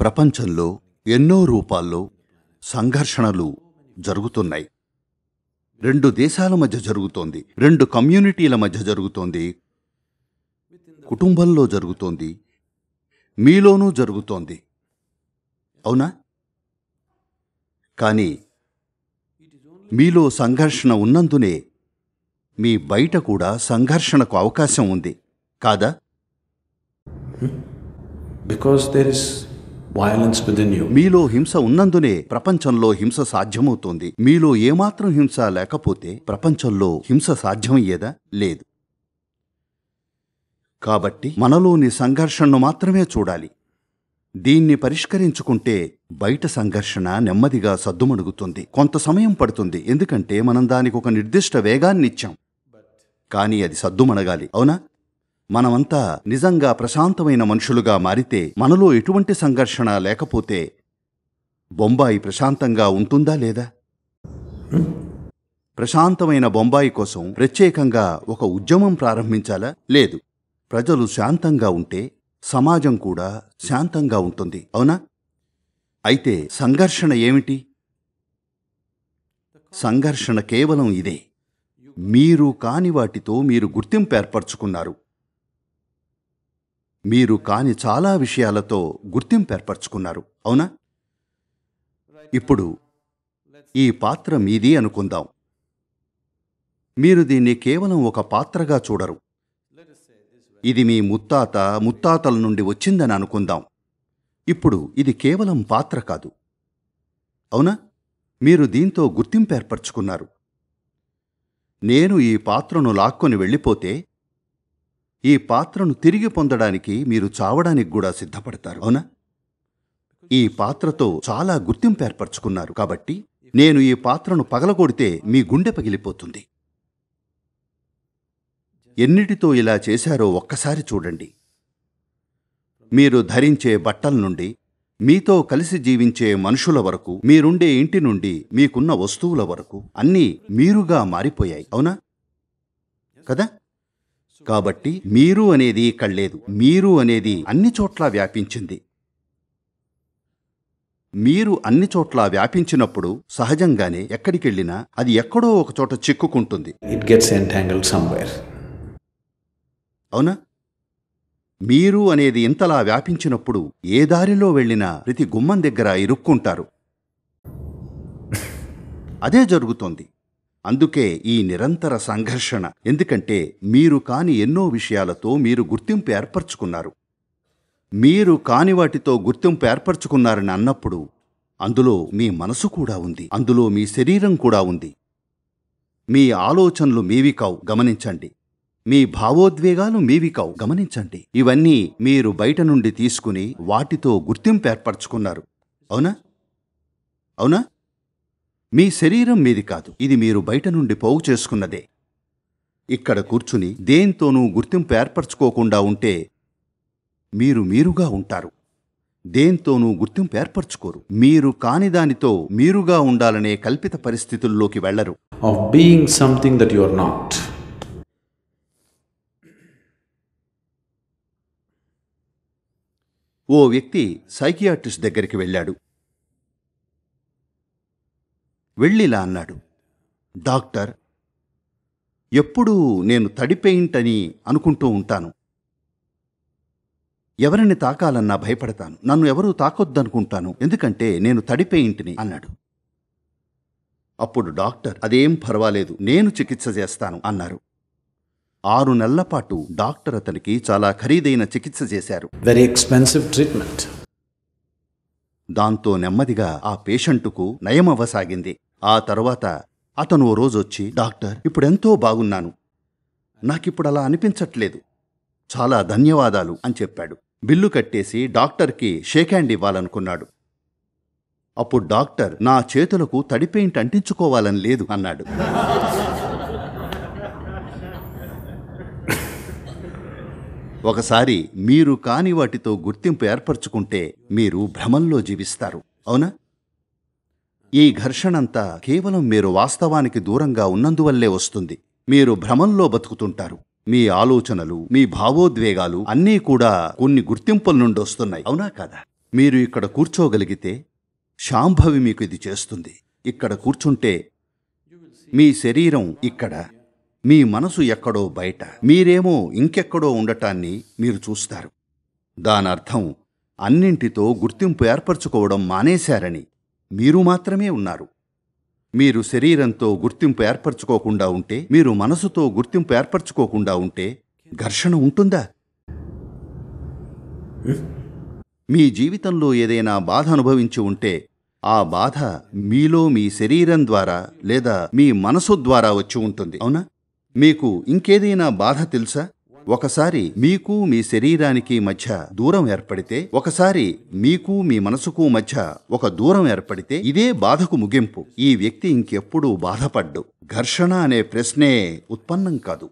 ప్రపంచంలో ఎన్నో రూపాల్లో సంఘర్షణలు జరుగుతున్నాయి. రెండు దేశాల మధ్య జరుగుతోంది, రెండు కమ్యూనిటీల మధ్య జరుగుతోంది, కుటుంబంలో జరుగుతోంది, మీలోనూ జరుగుతోంది. అవునా? కానీ మీలో సంఘర్షణ ఉన్నందునే మీ బయట కూడా సంఘర్షణకు అవకాశం ఉంది కాదా? Because there is violence within you. మీలో హింస ఉన్నందునే ప్రపంచంలో హింస సాధ్యమవుతోంది. మీలో ఏమాత్రం హింస లేకపోతే ప్రపంచంలో హింస సాధ్యమయ్యేదా? లేదు. కాబట్టి మనలోని సంఘర్షణను మాత్రమే చూడాలి. దీన్ని పరిష్కరించుకుంటే బయట సంఘర్షణ నెమ్మదిగా సద్దుమణుగుతుంది. కొంత సమయం పడుతుంది, ఎందుకంటే మనం దానికి ఒక నిర్దిష్ట వేగాన్నిచ్చాం. కానీ అది సద్దుమణగాలి. అవునా? మనమంతా నిజంగా ప్రశాంతమైన మనుషులుగా మారితే, మనలో ఎటువంటి సంఘర్షణ లేకపోతే బొంబాయి ప్రశాంతంగా ఉంటుందా లేదా? ప్రశాంతమైన బొంబాయి కోసం ప్రత్యేకంగా ఒక ఉద్యమం ప్రారంభించాలా? లేదు. ప్రజలు శాంతంగా ఉంటే సమాజం కూడా శాంతంగా ఉంటుంది. అవునా? అయితే సంఘర్షణ ఏమిటి? సంఘర్షణ కేవలం ఇదే. మీరు కాని వాటితో మీరు గుర్తింపు ఏర్పరచుకున్నారు. మీరు కాని చాలా విషయాలతో గుర్తింపు ఏర్పరచుకున్నారు. అవునా? ఇప్పుడు ఈ పాత్ర మీది అనుకుందాం. మీరు దీన్ని కేవలం ఒక పాత్రగా చూడరు. ఇది మీ ముత్తాతల నుండి వచ్చిందని అనుకుందాం. ఇప్పుడు ఇది కేవలం పాత్ర కాదు. అవునా? మీరు దీంతో గుర్తింపు ఏర్పరచుకున్నారు. నేను ఈ పాత్రను లాక్కొని వెళ్ళిపోతే ఈ పాత్రను తిరిగి పొందడానికి మీరు చావడానికి కూడా సిద్ధపడతారు. అవునా? ఈ పాత్రతో చాలా గుర్తింపు ఏర్పరచుకున్నారు. కాబట్టి నేను ఈ పాత్రను పగలగొడితే మీ గుండె పగిలిపోతుంది. ఎన్నిటితో ఇలా చేశారో ఒక్కసారి చూడండి. మీరు ధరించే బట్టల నుండి, మీతో కలిసి జీవించే మనుషుల వరకు, మీరుండే ఇంటి నుండి మీకున్న వస్తువుల వరకు అన్నీ మీరుగా మారిపోయాయి. అవునా కదా? కాబట్టి మీరు అనేది ఇక్కడ లేదు. మీరు అనేది అన్ని చోట్ల వ్యాపించింది. మీరు అన్ని చోట్ల వ్యాపించినప్పుడు సహజంగానే ఎక్కడికెళ్ళినా అది ఎక్కడో ఒక చోట చిక్కుకుంటుంది. It gets entangled somewhere. అవునా? మీరు అనేది ఇంతలా వ్యాపించినప్పుడు ఏ దారిలో వెళ్ళినా ప్రతి గుమ్మం దగ్గర ఇరుక్కుంటారు. అదే జరుగుతోంది. అందుకే ఈ నిరంతర సంఘర్షణ. ఎందుకంటే మీరు కాని ఎన్నో విషయాలతో మీరు గుర్తింపు ఏర్పరచుకున్నారు. మీరు కాని వాటితో గుర్తింపు ఏర్పరచుకున్నారని అన్నప్పుడు అందులో మీ మనసు కూడా ఉంది, అందులో మీ శరీరం కూడా ఉంది. మీ ఆలోచనలు మీవి కావు, గమనించండి. మీ భావోద్వేగాలు మీవి కావు, గమనించండి. ఇవన్నీ మీరు బయట నుండి తీసుకుని వాటితో గుర్తింపు ఏర్పరచుకున్నారు. అవునా? అవునా? మీ శరీరం మీది కాదు, ఇది మీరు బయట నుండి పోగు చేసుకున్నదే. ఇక్కడ కూర్చుని దేంతోనూ గుర్తింపు ఏర్పరచుకోకుండా ఉంటే మీరు మీరుగా ఉంటారు. దేంతోనూ గుర్తింపు ఏర్పరచుకోరు. మీరు కాని దానితో మీరుగా ఉండాలనే కల్పిత పరిస్థితుల్లోకి వెళ్లరు. Of being something that you are not. ఓ వ్యక్తి సైకియాట్రిస్ట్ దగ్గరికి వెళ్ళాడు. వెళ్ళిలా అన్నాడు, డాక్టర్, ఎప్పుడూ నేను తడి పెయింట్ అని అనుకుంటూ ఉంటాను. ఎవరిని తాకాలన్నా భయపడతాను. నన్ను ఎవరూ తాకొద్దనుకుంటాను, ఎందుకంటే నేను తడి పెయింట్ని అన్నాడు. అప్పుడు డాక్టర్, అదేం పర్వాలేదు, నేను చికిత్స చేస్తాను అన్నారు. 6 నెలల పాటు డాక్టర్ అతనికి చాలా ఖరీదైన చికిత్స చేశారు. Very expensive treatment. దాంతో నెమ్మదిగా ఆ పేషెంటుకు నయమవ్వసాగింది. ఆ తర్వాత అతను ఓ రోజొచ్చి, డాక్టర్, ఇప్పుడెంతో బాగున్నాను, నాకిప్పుడు అలా అనిపించట్లేదు, చాలా ధన్యవాదాలు అని చెప్పాడు. బిల్లు కట్టేసి డాక్టర్కి షేక్ హ్యాండ్ ఇవ్వాలనుకున్నాడు. అప్పుడు డాక్టర్, నా చేతులకు తడి పెయింట్ అంటించుకోవాలని లేదు అన్నాడు. ఒకసారి మీరు కాని వాటితో గుర్తింపు ఏర్పరచుకుంటే మీరు భ్రమంలో జీవిస్తారు. అవునా? ఈ ఘర్షణంతా కేవలం మీరు వాస్తవానికి దూరంగా ఉన్నందువల్లే వస్తుంది. మీరు భ్రమంలో బతుకుతుంటారు. మీ ఆలోచనలు, మీ భావోద్వేగాలు అన్నీ కూడా కొన్ని గుర్తింపుల నుండి వస్తున్నాయి. అవునా కాదా? మీరు ఇక్కడ కూర్చోగలిగితే శాంభవి మీకు ఇది చేస్తుంది. ఇక్కడ కూర్చుంటే మీ శరీరం ఇక్కడ, మీ మనసు ఎక్కడో బయట, మీరేమో ఇంకెక్కడో ఉండటాన్ని మీరు చూస్తారు. దానర్థం అన్నింటితో గుర్తింపు ఏర్పరచుకోవడం మానేశారని. మీరు మాత్రమే ఉన్నారు. మీరు శరీరంతో గుర్తింపు ఏర్పరచుకోకుండా ఉంటే, మీరు మనసుతో గుర్తింపు ఏర్పరచుకోకుండా ఉంటే ఘర్షణ ఉంటుందా? మీ జీవితంలో ఏదైనా బాధ అనుభవించి ఉంటే ఆ బాధ మీలో మీ శరీరం ద్వారా లేదా మీ మనసు ద్వారా వచ్చి ఉంటుంది, అవునా? మీకు ఇంకేదైనా బాధ తెలుసా? ఒకసారి మీకు మీ శరీరానికి మధ్య దూరం ఏర్పడితే, ఒకసారి మీకు మీ మనసుకు మధ్య ఒక దూరం ఏర్పడితే ఇదే బాధకు ముగింపు. ఈ వ్యక్తి ఇంకెప్పుడూ బాధపడ్డు. ఘర్షణ అనే ప్రశ్నే ఉత్పన్నం కాదు.